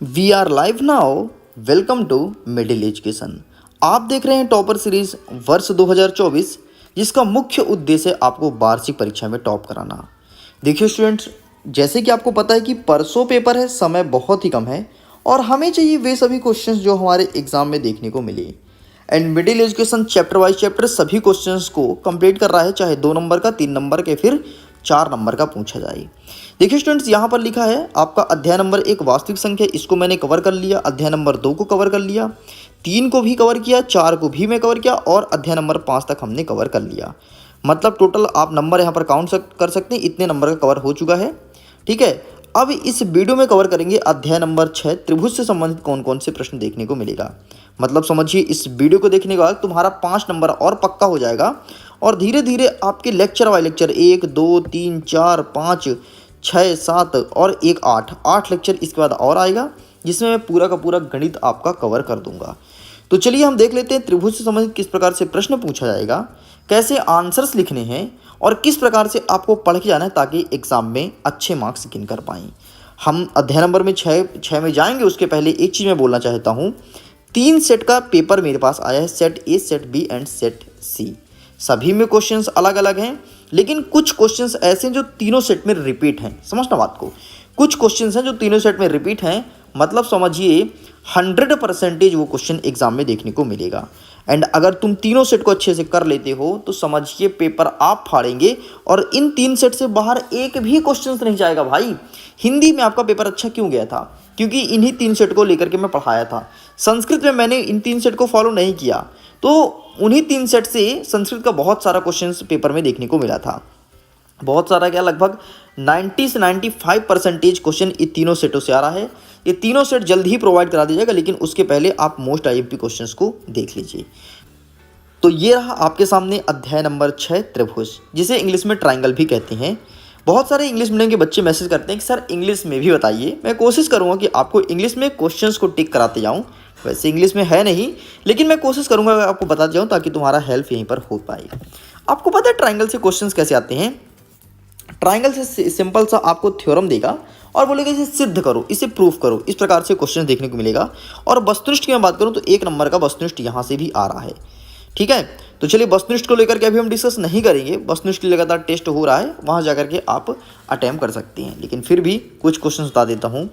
We are live now. Welcome to middle education. आप देख रहे हैं टॉपर सीरीज वर्ष 2024, जिसका मुख्य उद्देश्य है आपको वार्षिक परीक्षा में टॉप कराना। देखिए स्टूडेंट्स, जैसे कि आपको पता है कि परसों पेपर है, समय बहुत ही कम है और हमें चाहिए वे सभी क्वेश्चंस जो हमारे एग्जाम में देखने को मिले। And middle education chapter wise chapter सभी क्वेश्चंस को कंप्लीट कर रहा है, चाहे 2 नंबर का, 3 नंबर के, फिर 4 नंबर का पूछा जाए। देखिए स्टूडेंट्स, यहाँ पर लिखा है आपका अध्याय नंबर 1 वास्तविक संख्या, इसको मैंने कवर कर लिया। अध्याय नंबर 2 को कवर कर लिया, 3 को भी कवर किया, 4 को भी मैं कवर किया और अध्याय नंबर 5 तक हमने कवर कर लिया। मतलब टोटल आप नंबर यहाँ पर काउंट कर सकते हैं, इतने नंबर का कवर हो चुका है। ठीक है, अब इस वीडियो में कवर करेंगे अध्याय नंबर 6, त्रिभुज से संबंधित कौन कौन से प्रश्न देखने को मिलेगा। मतलब समझिए, इस वीडियो को देखने के बाद तुम्हारा 5 नंबर और पक्का हो जाएगा और धीरे धीरे आपके लेक्चर वाई लेक्चर 1, 2, 3, 4, 5, 6, 7 और 1, 8 लेक्चर इसके बाद और आएगा, जिसमें मैं पूरा का पूरा गणित आपका कवर कर दूंगा। तो चलिए हम देख लेते हैं त्रिभुज से संबंधित किस प्रकार से प्रश्न पूछा जाएगा, कैसे आंसर्स लिखने हैं और किस प्रकार से आपको पढ़ के जाना है ताकि एग्जाम में अच्छे मार्क्स गिन कर पाएँ। हम अध्याय नंबर में 6 में जाएंगे, उसके पहले एक चीज़ मैं बोलना चाहता हूँ। 3 सेट का पेपर मेरे पास आया है, set A, set B and set C. सभी में क्वेश्चंस अलग अलग हैं, लेकिन कुछ क्वेश्चंस ऐसे हैं जो तीनों सेट में रिपीट हैं। समझना बात को, कुछ क्वेश्चंस हैं जो तीनों सेट में रिपीट हैं। मतलब समझिए 100% वो क्वेश्चन एग्जाम में देखने को मिलेगा। एंड अगर तुम तीनों सेट को अच्छे से कर लेते हो तो समझिए पेपर आप फाड़ेंगे और इन 3 सेट से बाहर एक भी क्वेश्चन नहीं जाएगा। भाई, हिंदी में आपका पेपर अच्छा क्यों गया था? क्योंकि इन्हीं 3 सेट को लेकर के मैं पढ़ाया था। संस्कृत में मैंने इन 3 सेट को फॉलो नहीं किया, तो उन्हीं 3 सेट से संस्कृत का बहुत सारा क्वेश्चंस पेपर में देखने को मिला था। बहुत सारा क्या, लगभग 90 से 95% क्वेश्चन इन तीनों सेटों से आ रहा है। ये तीनों सेट जल्द ही प्रोवाइड करा दिया जाएगा, लेकिन उसके पहले आप मोस्ट आईएमपी क्वेश्चंस को देख लीजिए। तो ये रहा आपके सामने अध्याय नंबर 6 त्रिभुज, जिसे इंग्लिश में ट्राइंगल भी कहते हैं। बहुत सारे इंग्लिश मीडियम के बच्चे मैसेज करते हैं कि सर इंग्लिश में भी बताइए। मैं कोशिश करूँगा कि आपको इंग्लिश में क्वेश्चंस को टिक कराते जाऊँ। वैसे इंग्लिश में है नहीं, लेकिन मैं कोशिश करूँगा आपको बताते जाऊँ ताकि तुम्हारा हेल्प यहीं पर हो पाए। आपको पता है ट्राइंगल से क्वेश्चंस कैसे आते हैं? ट्राइंगल से सिंपल सा आपको थ्योरम देगा और बोलेगा इसे सिद्ध करो, इसे प्रूफ करो। इस प्रकार से क्वेश्चन देखने को मिलेगा। और वस्तुनिष्ठ की मैं बात करूँ तो 1 नंबर का वस्तुनिष्ठ यहाँ से भी आ रहा है। ठीक है, तो चलिए वस्तुनिष्ठ को लेकर के अभी हम डिस्कस नहीं करेंगे। वस्तुनिष्ठ की लगातार टेस्ट हो रहा है, वहाँ जाकर के आप अटेम्प्ट कर सकते हैं, लेकिन फिर भी कुछ क्वेश्चन बता देता हूँ।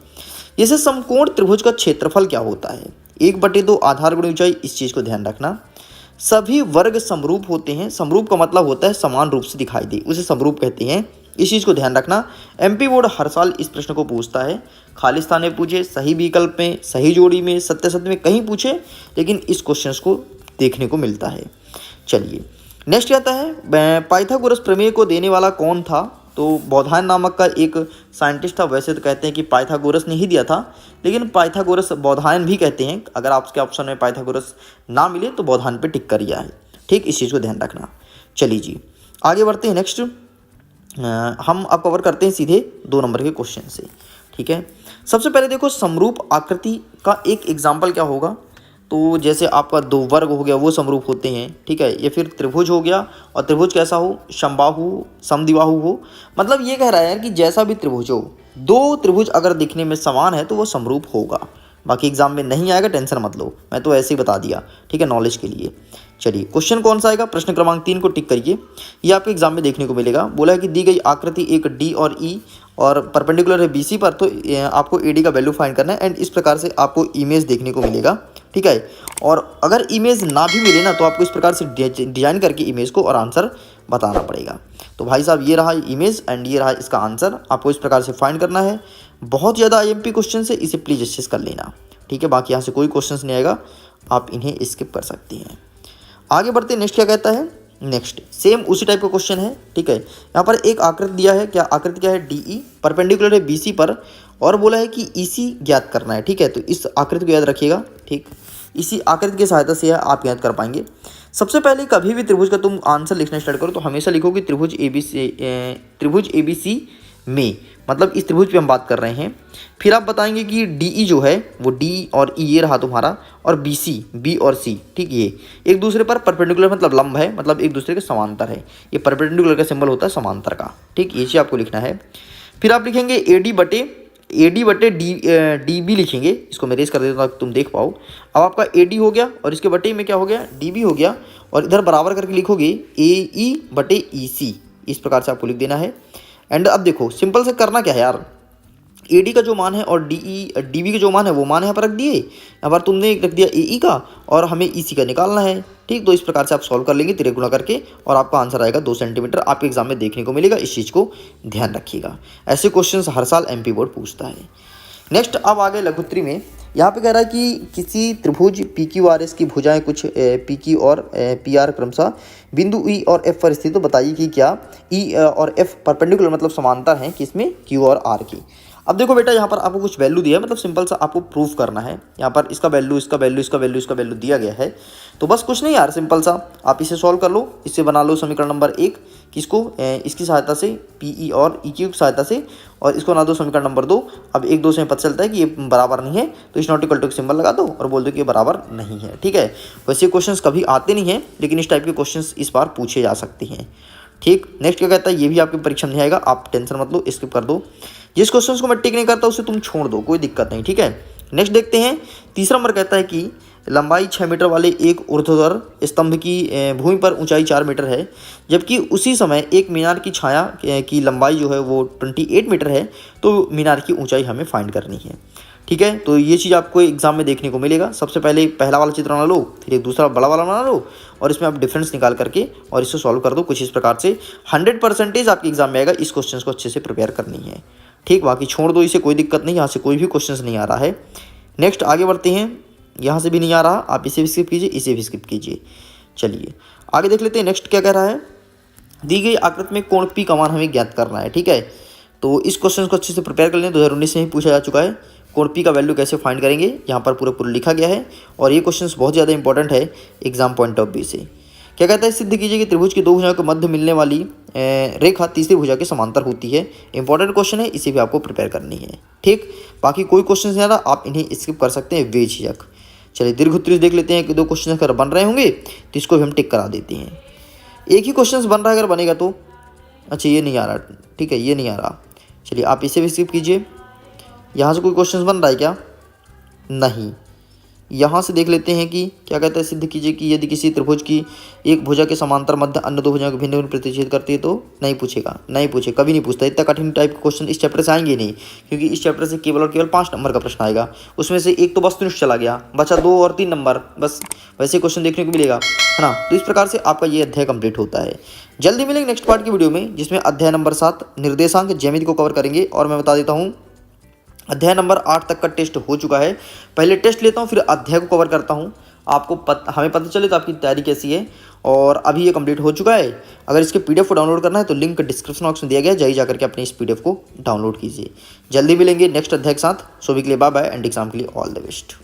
जैसे समकोण त्रिभुज का क्षेत्रफल क्या होता है? 1/2 आधार गुणा ऊंचाई। इस चीज़ को ध्यान रखना। सभी वर्ग समरूप होते हैं। समरूप का मतलब होता है समान रूप से दिखाई दे, उसे समरूप कहते हैं। इस चीज़ को ध्यान रखना। एमपी बोर्ड हर साल इस प्रश्न को पूछता है। खाली स्थान में पूछे, सही विकल्प में, सही जोड़ी में, सत्य सत्य में, कहीं पूछे, लेकिन इस क्वेश्चन को देखने को मिलता है। चलिए नेक्स्ट आता है, पाइथागोरस प्रमेय को देने वाला कौन था? तो बौधायन नामक का एक साइंटिस्ट था। वैसे तो कहते हैं कि पाइथागोरस ने ही दिया था, लेकिन पाइथागोरस बौधायन भी कहते हैं। अगर आपके ऑप्शन में पाइथागोरस ना मिले तो बौधायन पे टिक करिए है। ठीक, इस चीज़ को ध्यान रखना। चलिए जी आगे बढ़ते हैं। नेक्स्ट हम अब कवर करते हैं सीधे 2 नंबर के क्वेश्चन से। ठीक है, सबसे पहले देखो समरूप आकृति का एक एग्जाम्पल क्या होगा। तो जैसे आपका 2 वर्ग हो गया, वो समरूप होते हैं। ठीक है, ये फिर त्रिभुज हो गया, और त्रिभुज कैसा हो? समबाहु, समद्विबाहु हो। मतलब ये कह रहा है कि जैसा भी त्रिभुज हो, 2 त्रिभुज अगर दिखने में समान है तो वो समरूप होगा। बाकी एग्जाम में नहीं आएगा, टेंशन मत लो, मैं तो ऐसे ही बता दिया। ठीक है, नॉलेज के लिए। चलिए क्वेश्चन कौन सा आएगा? प्रश्न क्रमांक 3 को टिक करिए। ये आपके एग्जाम में देखने को मिलेगा। बोला है कि दी गई आकृति एक डी और ई और परपेंडिकुलर है बीसी पर, तो आपको एडी का वैल्यू फाइंड करना है। एंड इस प्रकार से आपको इमेज देखने को मिलेगा। ठीक है, और अगर इमेज ना भी मिले ना, तो आपको इस प्रकार से डिजाइन करके इमेज को और आंसर बताना पड़ेगा। तो भाई साहब, ये रहा इमेज एंड ये रहा इसका आंसर। आपको इस प्रकार से फाइंड करना है। बहुत ज़्यादा आईएमपी क्वेश्चन है, इसे प्लीज अच्छे से कर लेना। ठीक है, बाकी यहाँ से कोई क्वेश्चन नहीं आएगा, आप इन्हें स्किप कर सकते हैं। आगे बढ़ते नेक्स्ट क्या कहता है? नेक्स्ट सेम उसी टाइप का क्वेश्चन है। ठीक है, यहाँ पर एक आकृति दिया है। क्या आकृति क्या है? डीई, परपेंडिकुलर है बीसी पर, और बोला है कि ईसी ज्ञात करना है। ठीक है, तो इस आकृति को याद रखिएगा। ठीक, इसी आकृति की सहायता से आप याद कर पाएंगे। सबसे पहले कभी भी त्रिभुज का तुम आंसर लिखना स्टार्ट करो तो हमेशा लिखो कि त्रिभुज एबीसी में, मतलब इस त्रिभुज पे हम बात कर रहे हैं। फिर आप बताएंगे कि डीई जो है वो डी और ई ये रहा तुम्हारा, और बीसी बी और सी, ठीक, ये एक दूसरे पर परपेंडिकुलर मतलब लंब है, मतलब एक दूसरे के समांतर है। ये परपेंडिकुलर का सिंबल होता है समांतर का। ठीक, ये चीज़ आपको लिखना है। फिर आप लिखेंगे एडी बटे ए डी बटे डी बी लिखेंगे, इसको मैं रेस कर देता हूँ ताकि तुम देख पाओ। अब आपका ए डी हो गया और इसके बटे में क्या हो गया, डी बी हो गया, और इधर बराबर करके लिखोगे ए ई बटे ई सी, इस प्रकार से आपको लिख देना है। एंड अब देखो सिंपल से करना क्या है यार, ए डी का जो मान है और डी बी का जो मान है वो मान यहाँ पर रख दिए, यहाँ पर तुमने रख दिया ए ई का और हमें ई सी का निकालना है। ठीक, तो इस प्रकार से आप सॉल्व कर लेंगे तिरे गुणा करके और आपका आंसर आएगा 2 सेंटीमीटर। आपके एग्जाम में देखने को मिलेगा, इस चीज़ को ध्यान रखिएगा। ऐसे क्वेश्चंस हर साल एमपी बोर्ड पूछता है। नेक्स्ट अब आगे लघुत्तरी में यहाँ पे कह रहा है कि किसी त्रिभुज पी क्यू आर एस की भुजाएं कुछ पी क्यू और पी आर क्रमशः बिंदु ई और एफ पर स्थित, तो बताइए कि क्या ई और एफ परपेंडिकुलर मतलब समांतर हैं किसमें, क्यू और आर की। अब देखो बेटा यहाँ पर आपको कुछ वैल्यू दिया है, मतलब सिंपल सा आपको प्रूफ करना है। यहाँ पर इसका वैल्यू इसका वैल्यू इसका वैल्यू इसका वैल्यू दिया गया है, तो बस कुछ नहीं यार, सिंपल सा आप इसे सॉल्व कर लो। इससे बना लो समीकरण नंबर 1, किसको इसकी सहायता से पी ई और ई क्यू की सहायता से, और इसको बना दो समीकरण नंबर 2। अब 1 2 से पता चलता है कि ये बराबर नहीं है, तो इस नॉट इक्वल टू सिंबल लगा दो और बोल दो कि ये बराबर नहीं है। ठीक है, वैसे क्वेश्चन कभी आते नहीं हैं, लेकिन इस टाइप के क्वेश्चन इस बार पूछे जा सकते हैं। ठीक, नेक्स्ट क्या कहता है, ये भी आपकी परीक्षा में नहीं आएगा, आप टेंशन मत लो, स्किप कर दो। जिस क्वेश्चन को मैं टिक नहीं करता उसे तुम छोड़ दो, कोई दिक्कत नहीं। ठीक है, नेक्स्ट देखते हैं। तीसरा नंबर कहता है कि लंबाई 6 मीटर वाले एक ऊर्ध्वाधर स्तंभ की भूमि पर ऊंचाई 4 मीटर है, जबकि उसी समय एक मीनार की छाया की लंबाई जो है वो 28 मीटर है, तो मीनार की ऊंचाई हमें फाइंड करनी है। ठीक है, तो ये चीज़ आपको एग्जाम में देखने को मिलेगा। सबसे पहले पहला वाला चित्र बना लो, फिर एक दूसरा बड़ा वाला बना लो, और इसमें आप डिफरेंस निकाल करके और इसको सॉल्व कर दो कुछ इस प्रकार से। 100% आपके एग्जाम में आएगा, इस क्वेश्चन को अच्छे से प्रिपेयर करनी है। ठीक, बाकी छोड़ दो इसे, कोई दिक्कत नहीं, यहाँ से कोई भी क्वेश्चन नहीं आ रहा है। नेक्स्ट आगे बढ़ते हैं, यहाँ से भी नहीं आ रहा, आप इसे भी स्किप कीजिए, इसे भी स्किप कीजिए। चलिए आगे देख लेते हैं। नेक्स्ट क्या कह रहा है, दी गई आकृति में कोण पी का मान हमें ज्ञात करना है। ठीक है, तो इस क्वेश्चन को अच्छे से प्रिपेयर कर लें, 2019 में ही पूछा जा चुका है। कोण पी का वैल्यू कैसे फाइंड करेंगे, यहाँ पर पूरा लिखा गया है, और ये क्वेश्चन बहुत ज़्यादा इंपॉर्टेंट है एग्जाम पॉइंट ऑफ व्यू से। क्या कहता है, सिद्ध कीजिए कि त्रिभुज की 2 भुजाओं के मध्य मिलने वाली रेखा तीसरी भुजा के समांतर होती है। इंपॉर्टेंट क्वेश्चन है, इसे भी आपको प्रिपेयर करनी है। ठीक, बाकी कोई क्वेश्चन नहीं आ रहा, आप इन्हें स्किप कर सकते हैं बेझिझक। चलिए दीर्घवृत्त देख लेते हैं कि 2 क्वेश्चन अगर बन रहे होंगे तो इसको भी हम टिक करा देते हैं। एक ही क्वेश्चन बन रहा है, अगर बनेगा तो अच्छा ये नहीं आ रहा। ठीक है, ये नहीं आ रहा, चलिए आप इसे भी स्किप कीजिए। यहाँ से कोई क्वेश्चन बन रहा है क्या, नहीं। यहाँ से देख लेते हैं कि क्या कहता है, सिद्ध कीजिए कि यदि किसी त्रिभुज की एक भुजा के समांतर मध्य अन्य 2 भुजाओं के भिन्न भिन्न प्रतिच्छेद करती है, तो नहीं पूछेगा, नहीं पूछे, कभी नहीं पूछता। इतना कठिन टाइप के क्वेश्चन इस चैप्टर से आएंगे नहीं, क्योंकि इस चैप्टर से केवल और केवल 5 नंबर का प्रश्न आएगा, उसमें से एक तो वस्तुनिष्ठ चला गया, बचा 2 और 3 नंबर, बस वैसे क्वेश्चन देखने को मिलेगा, है ना। तो इस प्रकार से आपका ये अध्याय कंप्लीट होता है। जल्दी मिलेंगे नेक्स्ट पार्ट की वीडियो में, जिसमें अध्याय नंबर 7 निर्देशांक ज्यामिति को कवर करेंगे। और मैं बता देता हूँ, अध्याय नंबर 8 तक का टेस्ट हो चुका है। पहले टेस्ट लेता हूँ, फिर अध्याय को कवर करता हूँ, आपको हमें पता चले तो आपकी तैयारी कैसी है। और अभी ये कंप्लीट हो चुका है। अगर इसके पीडीएफ को डाउनलोड करना है तो लिंक डिस्क्रिप्शन बॉक्स में दिया गया है, जाइए जाकर के अपने इस पीडीएफ को डाउनलोड कीजिए। जल्दी मिलेंगे नेक्स्ट अध्याय के साथ। सो वीक के लिए बाय बाय, एंड एग्जाम के लिए ऑल द बेस्ट।